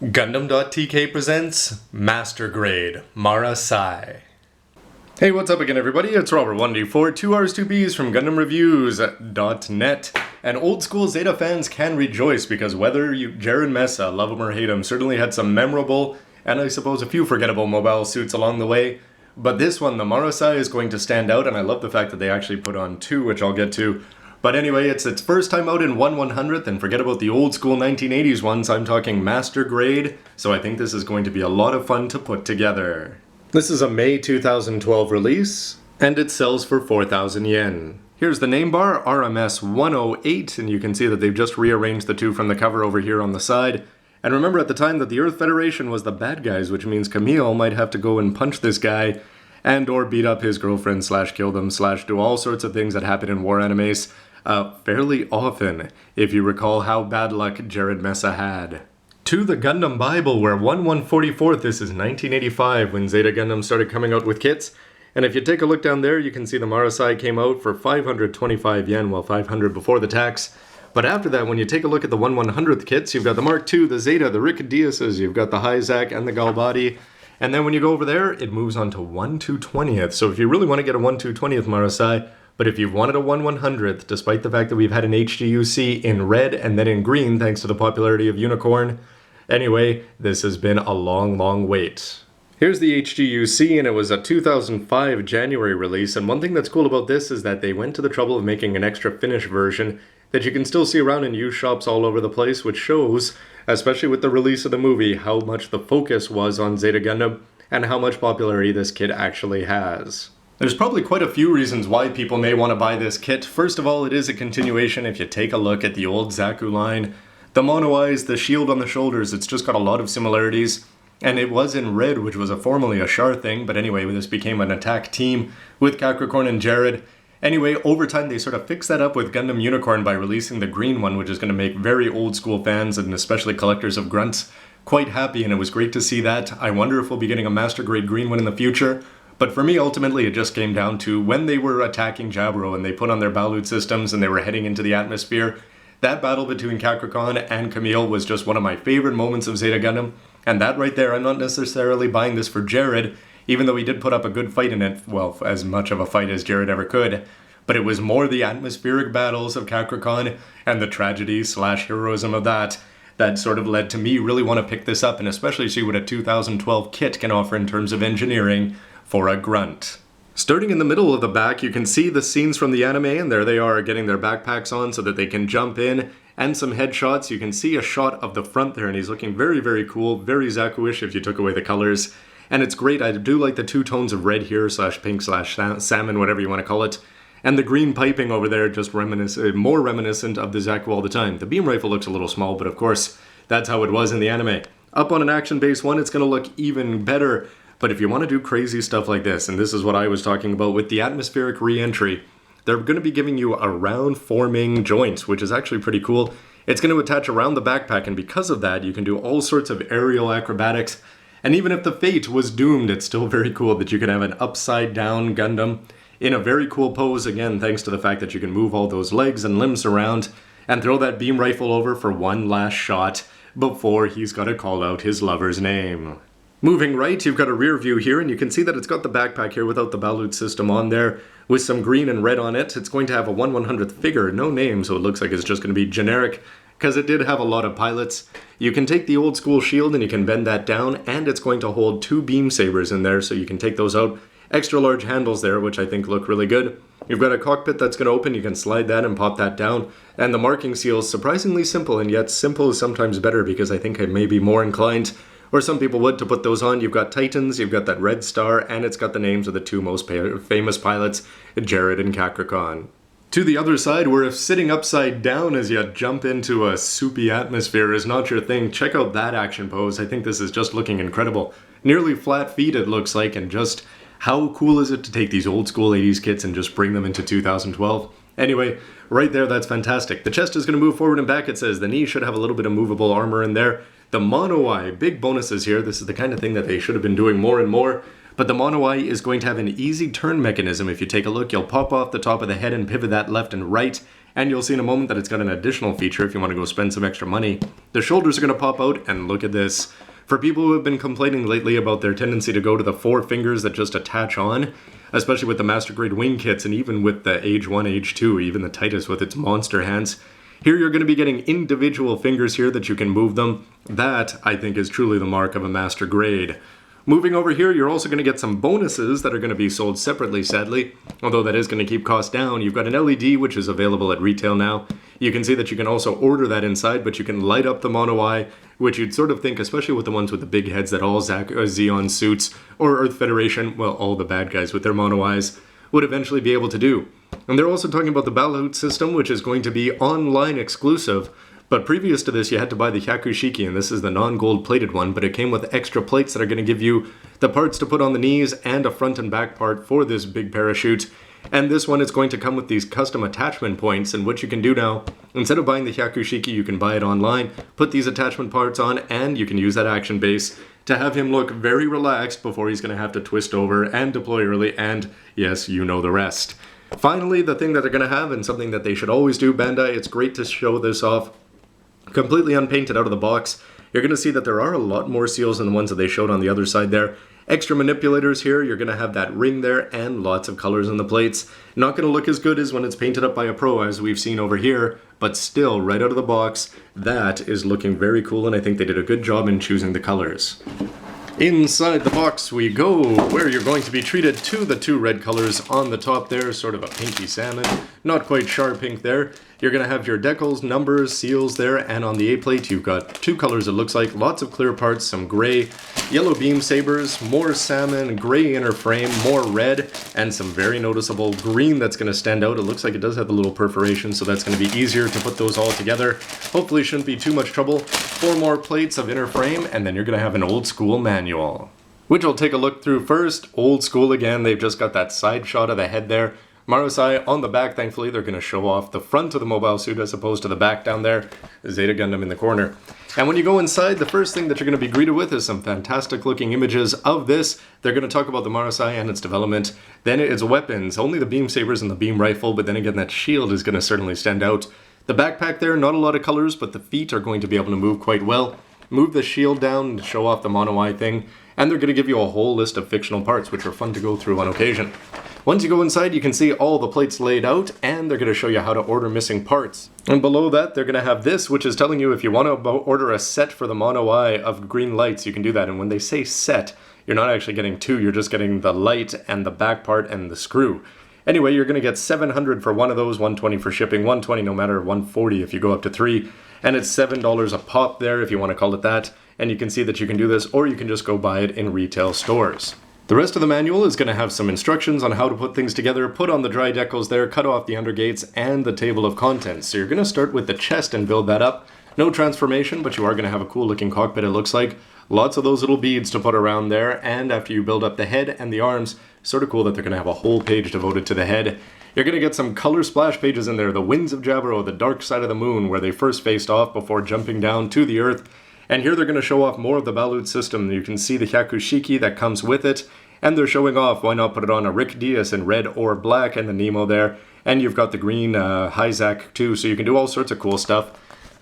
Gundam.tk presents Master Grade Marasai. Hey, what's up again, everybody? It's Robert1D4, 2Rs, 2Bs from GundamReviews.net. And old school Zeta fans can rejoice because whether you Jared Mesa, love him or hate him, certainly had some memorable and I suppose a few forgettable mobile suits along the way. But this one, the Marasai, is going to stand out, and I love the fact that they actually put on two, which I'll get to. But anyway, it's its first time out in 1/100th, and forget about the old school 1980s ones, I'm talking Master Grade, so I think this is going to be a lot of fun to put together. This is a May 2012 release, and it sells for 4,000 yen. Here's the name bar, RMS 108, and you can see that they've just rearranged the two from the cover over here on the side. And remember at the time that the Earth Federation was the bad guys, which means Camille might have to go and punch this guy, and or beat up his girlfriend, / kill them, / do all sorts of things that happen in war animes. Fairly often, if you recall how bad luck Jared Mesa had. To the Gundam Bible, where 1/144th, this is 1985 when Zeta Gundam started coming out with kits. And if you take a look down there, you can see the Marasai came out for 525 yen, well 500 before the tax. But after that, when you take a look at the 1/100th kits, you've got the Mark II, the Zeta, the Ricadiuses, you've got the Hyzak and the Galbadi. And then when you go over there, it moves on to 1/220th. So if you really want to get a 1/220th Marasai, but if you've wanted a 1/100th, despite the fact that we've had an HGUC in red and then in green thanks to the popularity of Unicorn, anyway, this has been a long, long wait. Here's the HGUC, and it was a 2005 January release, and one thing that's cool about this is that they went to the trouble of making an extra finish version that you can still see around in used shops all over the place, which shows, especially with the release of the movie, how much the focus was on Zeta Gundam and how much popularity this kit actually has. There's probably quite a few reasons why people may want to buy this kit. First of all, it is a continuation. If you take a look at the old Zaku line, the mono eyes, the shield on the shoulders, it's just got a lot of similarities. And it was in red, which was formerly a Char thing, but anyway, this became an attack team with Capricorn and Jared. Anyway, over time they sort of fixed that up with Gundam Unicorn by releasing the green one, which is going to make very old school fans, and especially collectors of grunts, quite happy, and it was great to see that. I wonder if we'll be getting a Master Grade green one in the future. But for me, ultimately, it just came down to when they were attacking Jaburo and they put on their Balut systems and they were heading into the atmosphere, that battle between Capricorn and Camille was just one of my favorite moments of Zeta Gundam. And that right there, I'm not necessarily buying this for Jared, even though he did put up a good fight in it, well, as much of a fight as Jared ever could. But it was more the atmospheric battles of Capricorn and the tragedy / heroism of that sort of led to me really want to pick this up and especially see what a 2012 kit can offer in terms of engineering for a grunt. Starting in the middle of the back, you can see the scenes from the anime, and there they are getting their backpacks on so that they can jump in, and some headshots. You can see a shot of the front there, and he's looking very, very cool, very Zaku-ish if you took away the colors. And it's great, I do like the two tones of red here, / pink / salmon, whatever you want to call it. And the green piping over there, just more reminiscent of the Zaku all the time. The beam rifle looks a little small, but of course, that's how it was in the anime. Up on an action base one, it's going to look even better. But if you want to do crazy stuff like this, and this is what I was talking about with the atmospheric re-entry, they're going to be giving you a round forming joint, which is actually pretty cool. It's going to attach around the backpack, and because of that, you can do all sorts of aerial acrobatics. And even if the fate was doomed, it's still very cool that you can have an upside down Gundam in a very cool pose, again, thanks to the fact that you can move all those legs and limbs around and throw that beam rifle over for one last shot before he's got to call out his lover's name. Moving right, you've got a rear view here, and you can see that it's got the backpack here without the Balut system on there, with some green and red on it. It's going to have a 1/100th figure, no name, so it looks like it's just going to be generic, because it did have a lot of pilots. You can take the old school shield and you can bend that down, and it's going to hold two beam sabers in there, so you can take those out. Extra large handles there, which I think look really good. You've got a cockpit that's going to open, you can slide that and pop that down, and the marking seal is surprisingly simple, and yet simple is sometimes better, because I think I may be more inclined, or some people would, to put those on. You've got Titans, you've got that red star, and it's got the names of the two most famous pilots, Jared and Capricorn. To the other side, where if sitting upside down as you jump into a soupy atmosphere is not your thing, check out that action pose. I think this is just looking incredible. Nearly flat feet it looks like, and just how cool is it to take these old school 80s kits and just bring them into 2012? Anyway, right there, that's fantastic. The chest is going to move forward and back, it says. The knee should have a little bit of movable armor in there. The mono eye, big bonuses here. This is the kind of thing that they should have been doing more and more. But the mono eye is going to have an easy turn mechanism. If you take a look, you'll pop off the top of the head and pivot that left and right. And you'll see in a moment that it's got an additional feature if you want to go spend some extra money. The shoulders are going to pop out, and look at this. For people who have been complaining lately about their tendency to go to the 4 fingers that just attach on, especially with the Master Grade wing kits and even with the Age 1, Age 2, even the Titus with its monster hands, here you're going to be getting individual fingers here that you can move them. That, I think, is truly the mark of a Master Grade. Moving over here, you're also going to get some bonuses that are going to be sold separately, sadly, although that is going to keep costs down. You've got an LED, which is available at retail now. You can see that you can also order that inside, but you can light up the Mono Eye, which you'd sort of think, especially with the ones with the big heads that all Xeon suits, or Earth Federation, well, all the bad guys with their Mono Eyes, would eventually be able to do. And they're also talking about the Balut system, which is going to be online exclusive. But previous to this, you had to buy the Hyakushiki, and this is the non-gold plated one, but it came with extra plates that are going to give you the parts to put on the knees and a front and back part for this big parachute. And this one is going to come with these custom attachment points, and what you can do now, instead of buying the Hyakushiki, you can buy it online, put these attachment parts on, and you can use that action base to have him look very relaxed before he's going to have to twist over and deploy early, and yes, you know the rest. Finally, the thing that they're going to have, and something that they should always do, Bandai, it's great to show this off completely unpainted out of the box. You're going to see that there are a lot more seals than the ones that they showed on the other side there. Extra manipulators here, you're going to have that ring there and lots of colors on the plates. Not going to look as good as when it's painted up by a pro as we've seen over here, but still, right out of the box, that is looking very cool, and I think they did a good job in choosing the colors. Inside the box we go, where you're going to be treated to the 2 red colors on the top there, sort of a pinky salmon, not quite sharp pink there. You're going to have your decals, numbers, seals there, and on the A-plate you've got 2 colors it looks like, lots of clear parts, some gray, yellow beam sabers, more salmon, gray inner frame, more red, and some very noticeable green that's going to stand out. It looks like it does have the little perforation, so that's going to be easier to put those all together. Hopefully shouldn't be too much trouble. 4 more plates of inner frame, and then you're going to have an old school manual, which I'll take a look through first. Old school again, they've just got that side shot of the head there. Marasai on the back, thankfully, they're going to show off the front of the mobile suit as opposed to the back down there. Zeta Gundam in the corner. And when you go inside, the first thing that you're going to be greeted with is some fantastic looking images of this. They're going to talk about the Marasai and its development. Then it's weapons, only the beam sabers and the beam rifle, but then again that shield is going to certainly stand out. The backpack there, not a lot of colors, but the feet are going to be able to move quite well. Move the shield down to show off the Mono Eye thing. And they're going to give you a whole list of fictional parts, which are fun to go through on occasion. Once you go inside, you can see all the plates laid out, and they're going to show you how to order missing parts. And below that, they're going to have this, which is telling you if you want to order a set for the Mono Eye of green lights, you can do that. And when they say set, you're not actually getting 2, you're just getting the light and the back part and the screw. Anyway, you're going to get 700 for one of those, 120 for shipping, 120 no matter, 140 if you go up to 3. And it's $7 a pop there if you want to call it that. And you can see that you can do this, or you can just go buy it in retail stores. The rest of the manual is going to have some instructions on how to put things together, put on the dry decals there, cut off the undergates, and the table of contents. So you're going to start with the chest and build that up. No transformation, but you are going to have a cool looking cockpit, it looks like. Lots of those little beads to put around there, and after you build up the head and the arms, sort of cool that they're going to have a whole page devoted to the head. You're going to get some color splash pages in there, the Winds of Jaburo, the Dark Side of the Moon, where they first faced off before jumping down to the Earth. And here they're going to show off more of the Balut system. You can see the Hyakushiki that comes with it. And they're showing off, why not put it on a Rick Diaz in red or black, and the Nemo there. And you've got the green Hyzak too, so you can do all sorts of cool stuff.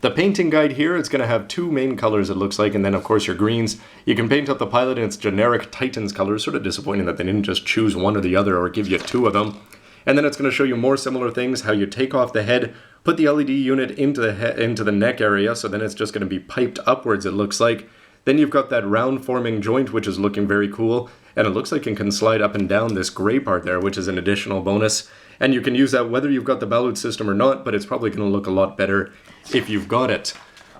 The painting guide here, it's going to have 2 main colors it looks like, and then of course your greens. You can paint up the pilot in its generic Titans colors, sort of disappointing that they didn't just choose one or the other or give you 2 of them. And then it's going to show you more similar things, how you take off the head, put the LED unit into the neck area, so then it's just going to be piped upwards it looks like. Then you've got that round forming joint, which is looking very cool. And it looks like it can slide up and down this gray part there, which is an additional bonus. And you can use that whether you've got the Balut system or not, but it's probably going to look a lot better if you've got it.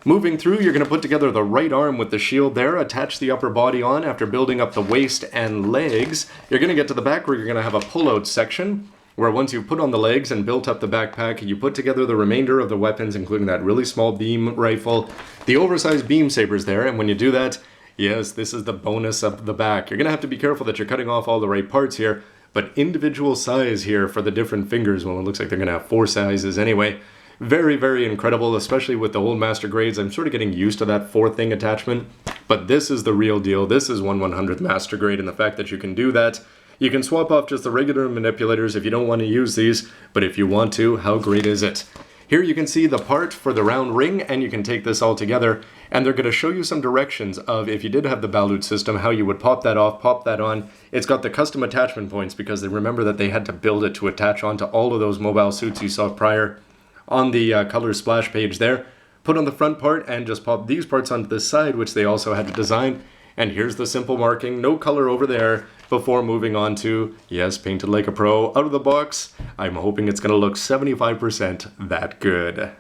Moving through, you're going to put together the right arm with the shield there, attach the upper body on after building up the waist and legs. You're going to get to the back where you're going to have a pull-out section, where once you've put on the legs and built up the backpack, you put together the remainder of the weapons, including that really small beam rifle, the oversized beam sabers there, and when you do that, yes, this is the bonus of the back. You're going to have to be careful that you're cutting off all the right parts here, but individual size here for the different fingers. Well, it looks like they're going to have 4 sizes anyway. Very, very incredible, especially with the old Master Grades. I'm sort of getting used to that 4-thing attachment, but this is the real deal. This is 1/100th Master Grade, and the fact that you can do that. You can swap off just the regular manipulators if you don't want to use these, but if you want to, how great is it? Here you can see the part for the round ring, and you can take this all together, and they're going to show you some directions of if you did have the balut system, how you would pop that off, pop that on. It's got the custom attachment points because they remember that they had to build it to attach onto all of those mobile suits you saw prior on the color splash page there. Put on the front part and just pop these parts onto this side, which they also had to design. And here's the simple marking, no color over there, before moving on to, yes, painted like a pro, out of the box. I'm hoping it's going to look 75% that good.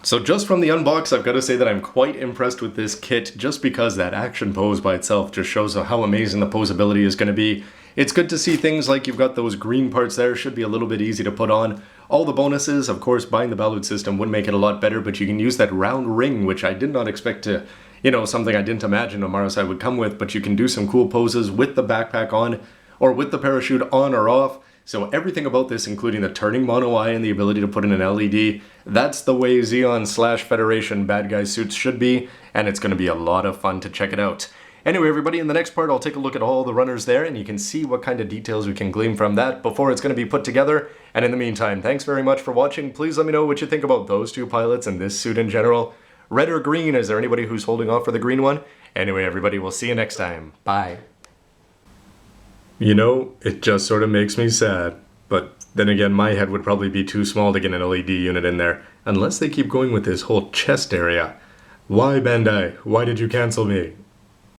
So just from the unbox, I've got to say that I'm quite impressed with this kit, just because that action pose by itself just shows how amazing the posability is going to be. It's good to see things like you've got those green parts there, should be a little bit easy to put on. All the bonuses, of course, buying the balut system would make it a lot better, but you can use that round ring, which I did not expect to, something I didn't imagine a Marasai would come with, but you can do some cool poses with the backpack on, or with the parachute on or off. So everything about this, including the turning mono eye and the ability to put in an LED, that's the way Zeon/Federation bad guy suits should be, and it's going to be a lot of fun to check it out. Anyway, everybody, in the next part, I'll take a look at all the runners there, and you can see what kind of details we can glean from that before it's going to be put together. And in the meantime, thanks very much for watching. Please let me know what you think about those two pilots and this suit in general. Red or green? Is there anybody who's holding off for the green one? Anyway, everybody, we'll see you next time. Bye. It just sort of makes me sad. But then again, my head would probably be too small to get an LED unit in there, unless they keep going with this whole chest area. Why, Bandai? Why did you cancel me?